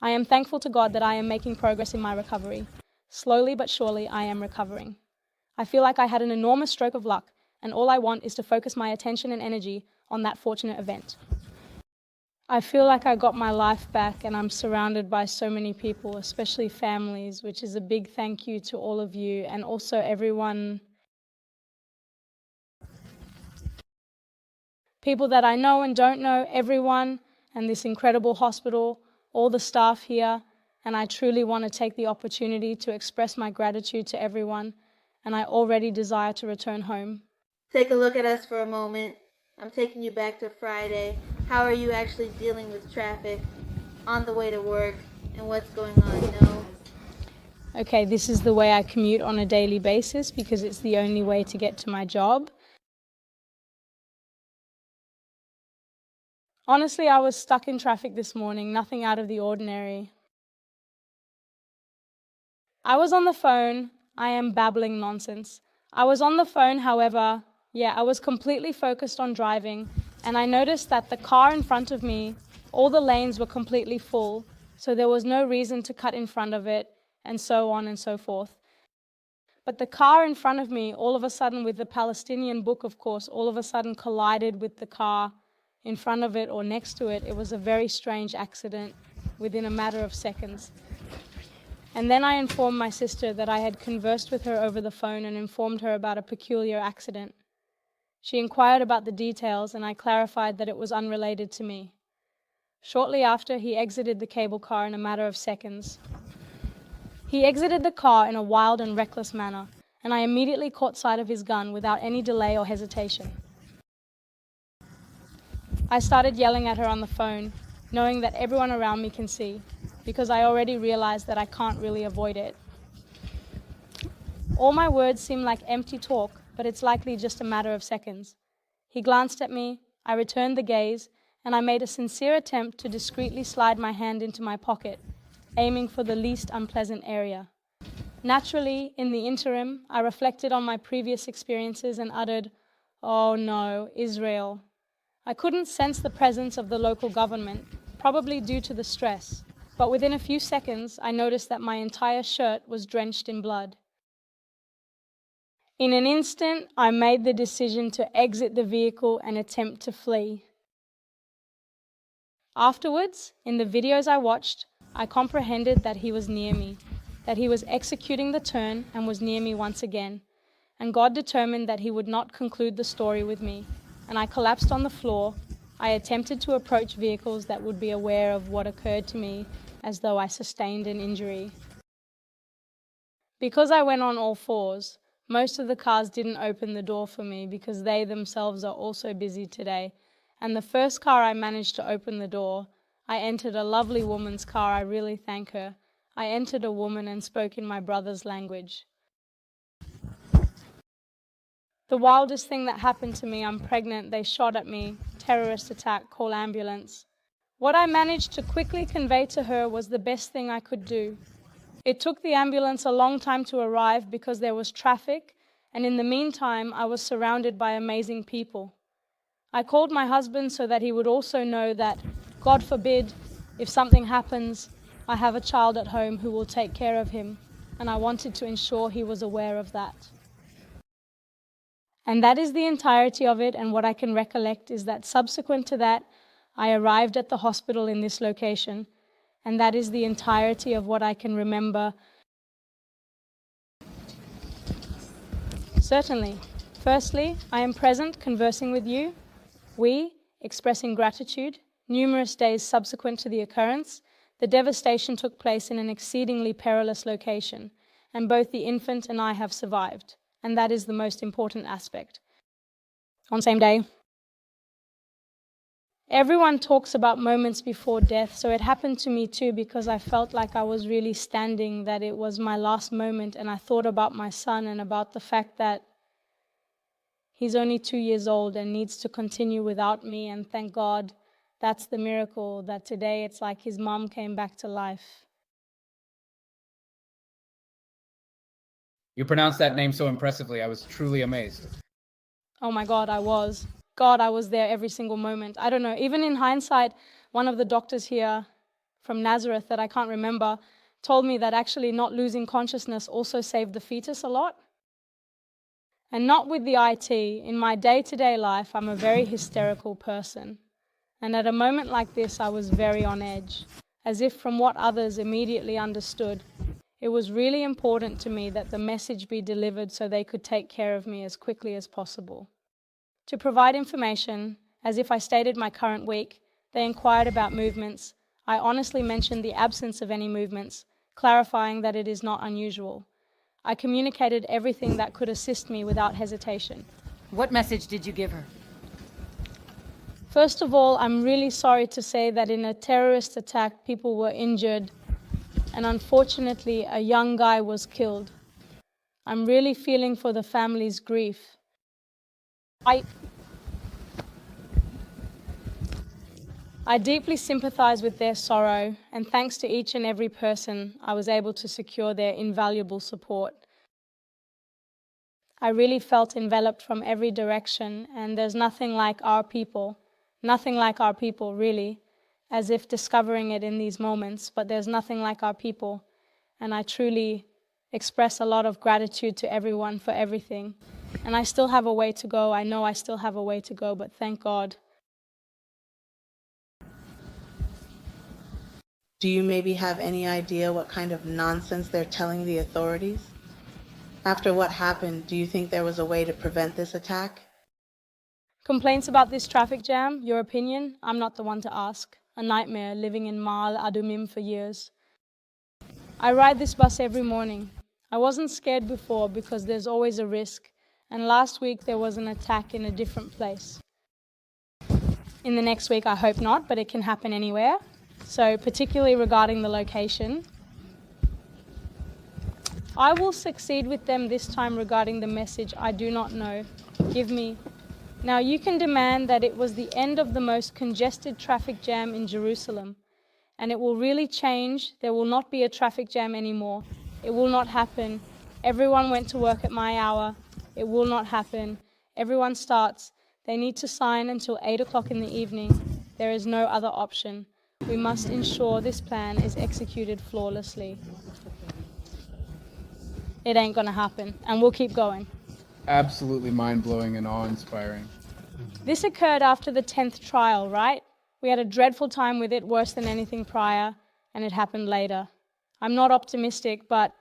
I am thankful to God that I am making progress in my recovery. Slowly but surely, I am recovering. I feel like I had an enormous stroke of luck, and all I want is to focus my attention and energy on that fortunate event. I feel like I got my life back, and I'm surrounded by so many people, especially families, which is a big thank you to all of you, and also everyone, people that I know and don't know, everyone, and this incredible hospital, all the staff here, and I truly want to take the opportunity to express my gratitude to everyone, and I already desire to return home. Take a look at us for a moment. I'm taking you back to Friday. How are you actually dealing with traffic on the way to work and what's going on? Okay, this is the way I commute on a daily basis because it's the only way to get to my job. Honestly, I was stuck in traffic this morning, nothing out of the ordinary. I was on the phone. I am babbling nonsense. I was on the phone, however, I was completely focused on driving, and I noticed that the car in front of me, all the lanes were completely full, so there was no reason to cut in front of it, and so on and so forth. But the car in front of me, all of a sudden, with the Palestinian book, of course, all of a sudden collided with the car in front of it or next to it. It was a very strange accident within a matter of seconds. And then I informed my sister that I had conversed with her over the phone and informed her about a peculiar accident. She inquired about the details, and I clarified that it was unrelated to me. Shortly after, he exited the cable car in a matter of seconds. He exited the car in a wild and reckless manner, and I immediately caught sight of his gun without any delay or hesitation. I started yelling at her on the phone, knowing that everyone around me can see, because I already realized that I can't really avoid it. All my words seem like empty talk, but it's likely just a matter of seconds. He glanced at me, I returned the gaze, and I made a sincere attempt to discreetly slide my hand into my pocket, aiming for the least unpleasant area. Naturally, in the interim, I reflected on my previous experiences and uttered, "Oh no, Israel." I couldn't sense the presence of the local government, probably due to the stress, but within a few seconds, I noticed that my entire shirt was drenched in blood. In an instant, I made the decision to exit the vehicle and attempt to flee. Afterwards, in the videos I watched, I comprehended that he was near me, that he was executing the turn and was near me once again, and God determined that he would not conclude the story with me, and I collapsed on the floor. I attempted to approach vehicles that would be aware of what occurred to me, as though I sustained an injury. Because I went on all fours, most of the cars didn't open the door for me because they themselves are also busy today. And the first car I managed to open the door, I entered a lovely woman's car. I really thank her. I entered a woman and spoke in my brother's language. The wildest thing that happened to me, I'm pregnant, they shot at me, terrorist attack, call ambulance. What I managed to quickly convey to her was the best thing I could do. It took the ambulance a long time to arrive because there was traffic, and in the meantime, I was surrounded by amazing people. I called my husband so that he would also know that, God forbid, if something happens, I have a child at home who will take care of him, and I wanted to ensure he was aware of that. And that is the entirety of it, and what I can recollect is that subsequent to that, I arrived at the hospital in this location, and that is the entirety of what I can remember. Certainly. Firstly, I am present conversing with you. We, expressing gratitude, numerous days subsequent to the occurrence, the devastation took place in an exceedingly perilous location, and both the infant and I have survived, and that is the most important aspect. On same day. Everyone talks about moments before death, so it happened to me too because I felt like I was really standing, that it was my last moment, and I thought about my son and about the fact that he's only 2 years old and needs to continue without me, and thank God that's the miracle, that today it's like his mom came back to life. You pronounced that name so impressively. I was truly amazed. Oh my God, I was. God, I was there every single moment. I don't know, even in hindsight, one of the doctors here from Nazareth that I can't remember told me that actually not losing consciousness also saved the fetus a lot. And not with the IT. In my day-to-day life, I'm a very hysterical person. And at a moment like this, I was very on edge, as if from what others immediately understood, it was really important to me that the message be delivered so they could take care of me as quickly as possible. To provide information, as if I stated my current week, they inquired about movements. I honestly mentioned the absence of any movements, clarifying that it is not unusual. I communicated everything that could assist me without hesitation. What message did you give her? First of all, I'm really sorry to say that in a terrorist attack, people were injured, and unfortunately, a young guy was killed. I'm really feeling for the family's grief. I deeply sympathize with their sorrow, and thanks to each and every person, I was able to secure their invaluable support. I really felt enveloped from every direction, and there's nothing like our people, really, as if discovering it in these moments, but there's nothing like our people, and I truly express a lot of gratitude to everyone for everything. And I still have a way to go. I know I still have a way to go, but thank God. Do you maybe have any idea what kind of nonsense they're telling the authorities? After what happened, do you think there was a way to prevent this attack? Complaints about this traffic jam, your opinion? I'm not the one to ask. A nightmare living in Ma'aleh Adumim for years. I ride this bus every morning. I wasn't scared before because there's always a risk, and last week there was an attack in a different place. In the next week I hope not, but it can happen anywhere. So particularly regarding the location, I will succeed with them this time regarding the message I do not know. Give me. Now you can demand that it was the end of the most congested traffic jam in Jerusalem, and it will really change. There will not be a traffic jam anymore. It will not happen. Everyone went to work at my hour. It will not happen. Everyone starts. They need to sign until 8 o'clock in the evening. There is no other option. We must ensure this plan is executed flawlessly. It ain't gonna happen, and we'll keep going. Absolutely mind-blowing and awe-inspiring. This occurred after the 10th trial, right? We had a dreadful time with it, worse than anything prior, and it happened later. I'm not optimistic, but